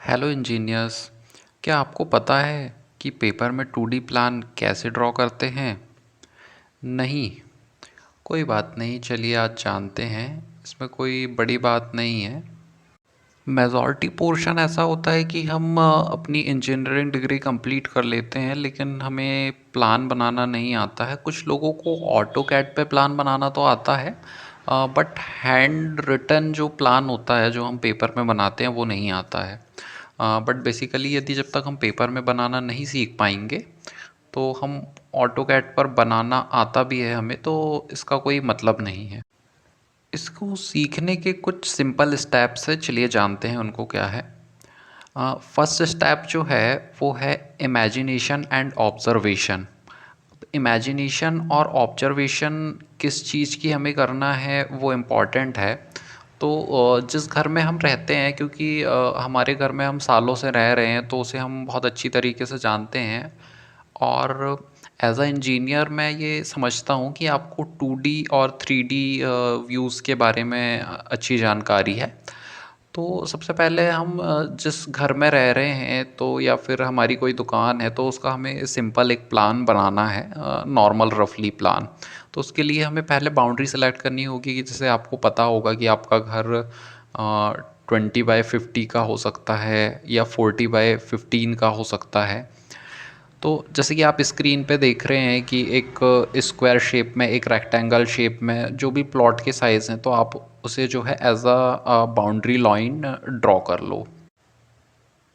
Hello engineers. क्या आपको पता है कि पेपर में 2D प्लान कैसे ड्रॉ करते हैं? नहीं। कोई बात नहीं, चलिए आज जानते हैं। इसमें कोई बड़ी बात नहीं है। मेजॉरिटी पोर्शन ऐसा होता है कि हम अपनी इंजीनियरिंग डिग्री कंप्लीट कर लेते हैं, लेकिन हमें प्लान बनाना नहीं आता है। कुछ लोगों को ऑटो कैड पे प्लान बनाना तो आता है, बट हैंड रिटन जो प्लान होता है जो हम पेपर में बनाते हैं वो नहीं आता है। बट बेसिकली यदि जब तक हम पेपर में बनाना नहीं सीख पाएंगे तो हम ऑटो कैड पर बनाना आता भी है हमें, तो इसका कोई मतलब नहीं है। इसको सीखने के कुछ सिंपल स्टेप्स है, चलिए जानते हैं उनको क्या है। फर्स्ट स्टेप जो है वो है इमेजिनेशन एंड ऑब्जर्वेशन। इमेजिनेशन और ऑब्जर्वेशन किस चीज़ की हमें करना है वो इम्पॉर्टेंट है। तो जिस घर में हम रहते हैं, क्योंकि हमारे घर में हम सालों से रह रहे हैं तो उसे हम बहुत अच्छी तरीके से जानते हैं। और एज अ इंजीनियर मैं ये समझता हूँ कि आपको 2D और 3D व्यूज़ के बारे में अच्छी जानकारी है। तो सबसे पहले हम जिस घर में रह रहे हैं तो या फिर हमारी कोई दुकान है तो उसका हमें सिंपल एक प्लान बनाना है, नॉर्मल रफली प्लान। तो उसके लिए हमें पहले बाउंड्री सेलेक्ट करनी होगी कि जैसे आपको पता होगा कि आपका घर 20 बाय 50 का हो सकता है या 40 बाय 15 का हो सकता है। तो जैसे कि आप स्क्रीन पे देख रहे हैं कि एक स्क्वायर शेप में, एक रेक्टेंगल शेप में जो भी प्लॉट के साइज़ हैं, तो आप उसे जो है as a boundary line draw कर लो।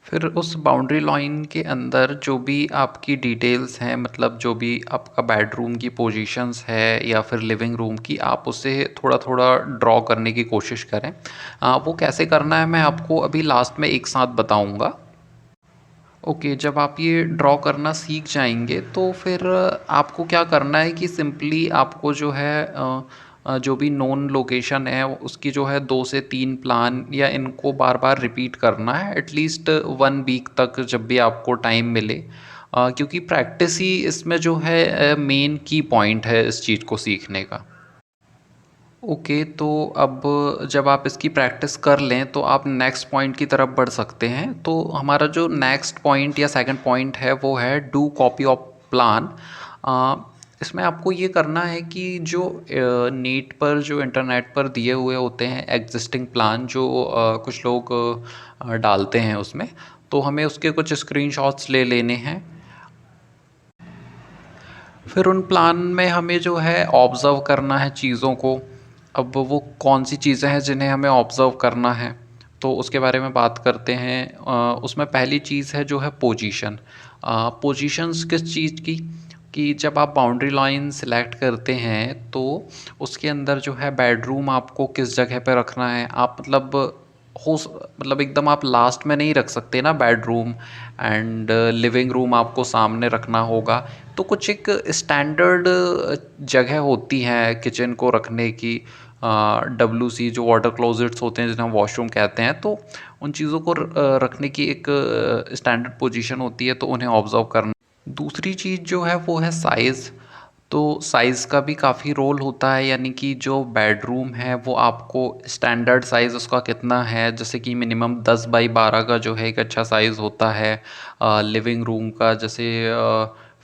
फिर उस बाउंड्री लाइन के अंदर जो भी आपकी डिटेल्स हैं, मतलब जो भी आपका बेडरूम की पोजीशंस है या फिर लिविंग रूम की, आप उसे थोड़ा थोड़ा ड्रॉ करने की कोशिश करें। वो कैसे करना है मैं आपको अभी लास्ट में एक साथ बताऊंगा। ओके, जब आप ये ड्रॉ करना सीख जाएंगे तो फिर आपको क्या करना है कि सिंपली आपको जो है जो भी नोन लोकेशन है उसकी जो है 2 से 3 प्लान या इनको बार बार रिपीट करना है एटलीस्ट 1 वीक तक, जब भी आपको टाइम मिले। क्योंकि प्रैक्टिस ही इसमें जो है मेन की पॉइंट है इस चीज़ को सीखने का। ओके, तो अब जब आप इसकी प्रैक्टिस कर लें तो आप नेक्स्ट पॉइंट की तरफ बढ़ सकते हैं। तो हमारा जो नेक्स्ट पॉइंट या सेकंड पॉइंट है वो है डू कॉपी ऑफ प्लान। इसमें आपको ये करना है कि जो नेट पर, जो इंटरनेट पर दिए हुए होते हैं एग्जिस्टिंग प्लान, जो कुछ लोग डालते हैं उसमें, तो हमें उसके कुछ स्क्रीनशॉट्स ले लेने हैं। फिर उन प्लान में हमें जो है ऑब्ज़र्व करना है चीज़ों को। अब वो कौन सी चीज़ें हैं जिन्हें हमें ऑब्ज़र्व करना है, तो उसके बारे में बात करते हैं। उसमें पहली चीज़ है जो है पोजीशन। पोजीशंस किस चीज़ की, कि जब आप बाउंड्री लाइन सेलेक्ट करते हैं तो उसके अंदर जो है बेडरूम आपको किस जगह पे रखना है। आप मतलब मतलब एकदम आप लास्ट में नहीं रख सकते ना बेडरूम, एंड लिविंग रूम आपको सामने रखना होगा। तो कुछ एक स्टैंडर्ड जगह होती है किचन को रखने की, WC जो वाटर क्लोजेट्स होते हैं जिन्हें हम वॉशरूम कहते हैं, तो उन चीज़ों को रखने की एक स्टैंडर्ड पोजीशन होती है, तो उन्हें ऑब्जर्व करना। दूसरी चीज़ जो है वो है साइज़। तो साइज़ का भी काफ़ी रोल होता है, यानी कि जो बेडरूम है वो आपको स्टैंडर्ड साइज़ उसका कितना है, जैसे कि मिनिमम 10 बाई 12 का जो है एक अच्छा साइज़ होता है। लिविंग रूम का जैसे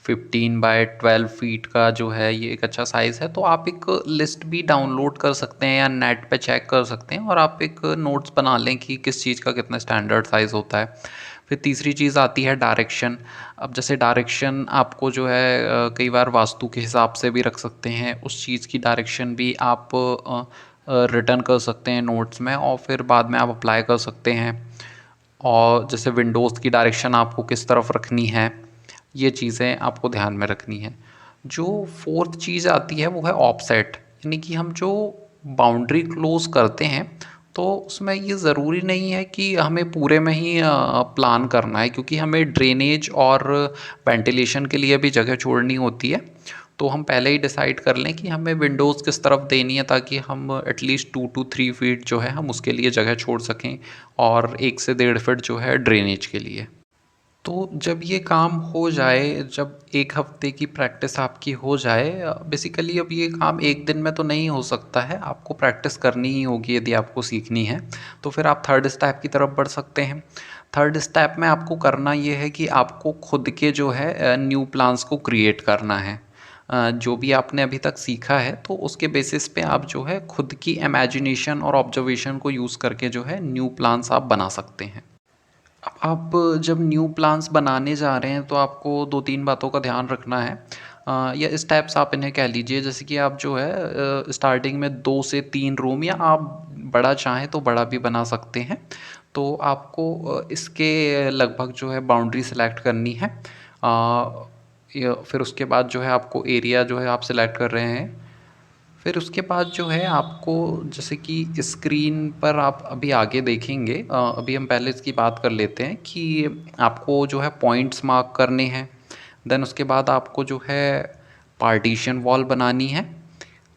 15 बाय 12 फीट का जो है ये एक अच्छा साइज़ है। तो आप एक लिस्ट भी डाउनलोड कर सकते हैं या नेट पे चेक कर सकते हैं और आप एक नोट्स बना लें कि किस चीज़ का कितना स्टैंडर्ड साइज़ होता है। फिर तीसरी चीज़ आती है डायरेक्शन। अब जैसे डायरेक्शन आपको जो है कई बार वास्तु के हिसाब से भी रख सकते हैं, उस चीज़ की डायरेक्शन भी आप रिटर्न कर सकते हैं नोट्स में और फिर बाद में आप अप्लाई कर सकते हैं। और जैसे विंडोज़ की डायरेक्शन आपको किस तरफ रखनी है, ये चीज़ें आपको ध्यान में रखनी है। जो फोर्थ चीज़ आती है वो है ऑफसेट, यानी कि हम जो बाउंड्री क्लोज करते हैं तो उसमें ये ज़रूरी नहीं है कि हमें पूरे में ही प्लान करना है, क्योंकि हमें ड्रेनेज और वेंटिलेशन के लिए भी जगह छोड़नी होती है। तो हम पहले ही डिसाइड कर लें कि हमें विंडोज़ किस तरफ देनी है, ताकि हम एटलीस्ट 2 to 3 फीट जो है हम उसके लिए जगह छोड़ सकें, और 1 से 1.5 फीट जो है ड्रेनेज के लिए। तो जब ये काम हो जाए, जब 1 हफ्ते की प्रैक्टिस आपकी हो जाए, बेसिकली अब ये काम एक दिन में तो नहीं हो सकता है, आपको प्रैक्टिस करनी ही होगी यदि आपको सीखनी है। तो फिर आप थर्ड स्टेप की तरफ बढ़ सकते हैं। थर्ड स्टेप में आपको करना ये है कि आपको खुद के जो है न्यू प्लान्स को क्रिएट करना है। जो भी आपने अभी तक सीखा है तो उसके बेसिस पे आप जो है खुद की इमेजिनेशन और ऑब्जर्वेशन को यूज़ करके जो है न्यू प्लान्स आप बना सकते हैं। अब आप जब न्यू प्लान्स बनाने जा रहे हैं तो आपको 2-3 बातों का ध्यान रखना है, या स्टेप्स आप इन्हें कह लीजिए। जैसे कि आप जो है स्टार्टिंग में 2 से 3 रूम, या आप बड़ा चाहें तो बड़ा भी बना सकते हैं। तो आपको इसके लगभग जो है बाउंड्री सेलेक्ट करनी है। फिर उसके बाद जो है आपको एरिया जो है आप सेलेक्ट कर रहे हैं। फिर उसके बाद जो है आपको, जैसे कि स्क्रीन पर आप अभी आगे देखेंगे, अभी हम पहले इसकी बात कर लेते हैं कि आपको जो है पॉइंट्स मार्क करने हैं। देन उसके बाद आपको जो है पार्टीशन वॉल बनानी है,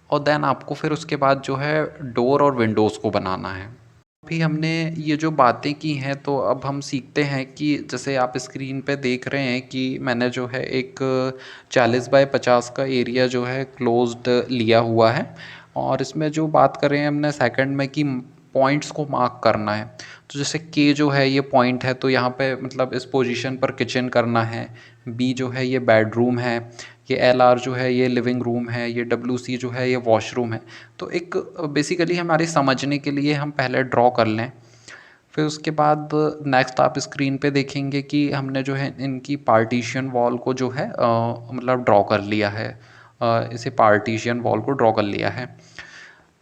और देन आपको फिर उसके बाद जो है डोर और विंडोज़ को बनाना है। अभी हमने ये जो बातें की हैं तो अब हम सीखते हैं कि जैसे आप स्क्रीन पे देख रहे हैं कि मैंने जो है एक 40 बाय 50 का एरिया जो है क्लोज्ड लिया हुआ है, और इसमें जो बात कर रहे हैं हमने सेकंड में कि पॉइंट्स को मार्क करना है। तो जैसे के जो है ये पॉइंट है, तो यहाँ पे मतलब इस पोजीशन पर किचन करना है। बी जो है ये बेडरूम है। ये एल आर जो है ये लिविंग रूम है। ये डब्ल्यू सी जो है ये वॉशरूम है। तो एक बेसिकली हमारे समझने के लिए हम पहले ड्रॉ कर लें। फिर उसके बाद नेक्स्ट आप स्क्रीन पे देखेंगे कि हमने जो है इनकी पार्टीशन वॉल को जो है मतलब ड्रॉ कर लिया है। इसे पार्टीशन वॉल को ड्रॉ कर लिया है।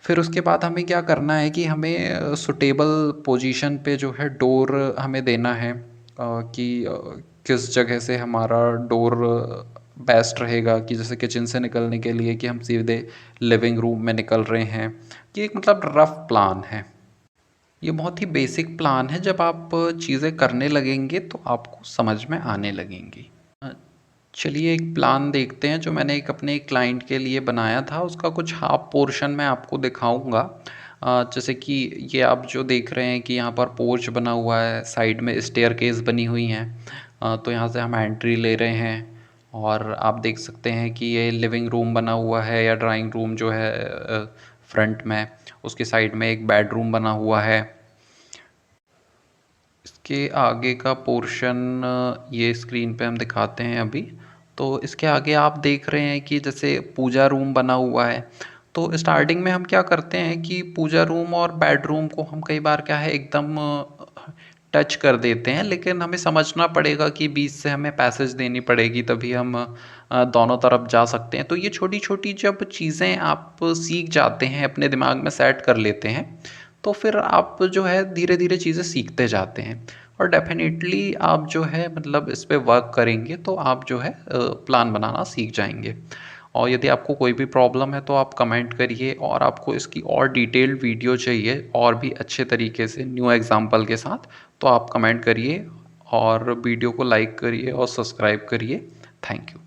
फिर उसके बाद हमें क्या करना है कि हमें सुटेबल पोजीशन पे जो है डोर हमें देना है, कि किस जगह से हमारा डोर बेस्ट रहेगा, कि जैसे किचन से निकलने के लिए कि हम सीधे लिविंग रूम में निकल रहे हैं। कि एक मतलब रफ प्लान है। ये बहुत ही बेसिक प्लान है, जब आप चीज़ें करने लगेंगे तो आपको समझ में आने लगेंगी। अ, चलिए एक प्लान देखते हैं जो मैंने एक अपने एक क्लाइंट के लिए बनाया था। उसका कुछ हाफ पोर्शन मैं आपको दिखाऊंगा। जैसे कि ये आप जो देख रहे हैं कि यहाँ पर पोर्च बना हुआ है, साइड में स्टेयरकेस बनी हुई हैं। तो यहाँ से हम एंट्री ले रहे हैं, और आप देख सकते हैं कि ये लिविंग रूम बना हुआ है, या ड्राइंग रूम जो है फ्रंट में। उसके साइड में एक बेडरूम बना हुआ है। इसके आगे का पोर्शन ये स्क्रीन पे हम दिखाते हैं अभी। तो इसके आगे आप देख रहे हैं कि जैसे पूजा रूम बना हुआ है। तो स्टार्टिंग में हम क्या करते हैं कि पूजा रूम और बेडरूम को हम कई बार क्या है एकदम टच कर देते हैं, लेकिन हमें समझना पड़ेगा कि बीच से हमें पैसेज देनी पड़ेगी, तभी हम दोनों तरफ जा सकते हैं। तो ये छोटी छोटी जब चीज़ें आप सीख जाते हैं, अपने दिमाग में सेट कर लेते हैं, तो फिर आप जो है धीरे धीरे चीज़ें सीखते जाते हैं। और डेफिनेटली आप जो है मतलब इस पे वर्क करेंगे तो आप जो है प्लान बनाना सीख जाएंगे। और यदि आपको कोई भी प्रॉब्लम है तो आप कमेंट करिए, और आपको इसकी और डिटेल्ड वीडियो चाहिए और भी अच्छे तरीके से न्यू एग्जांपल के साथ, तो आप कमेंट करिए और वीडियो को लाइक करिए और सब्सक्राइब करिए। Thank you.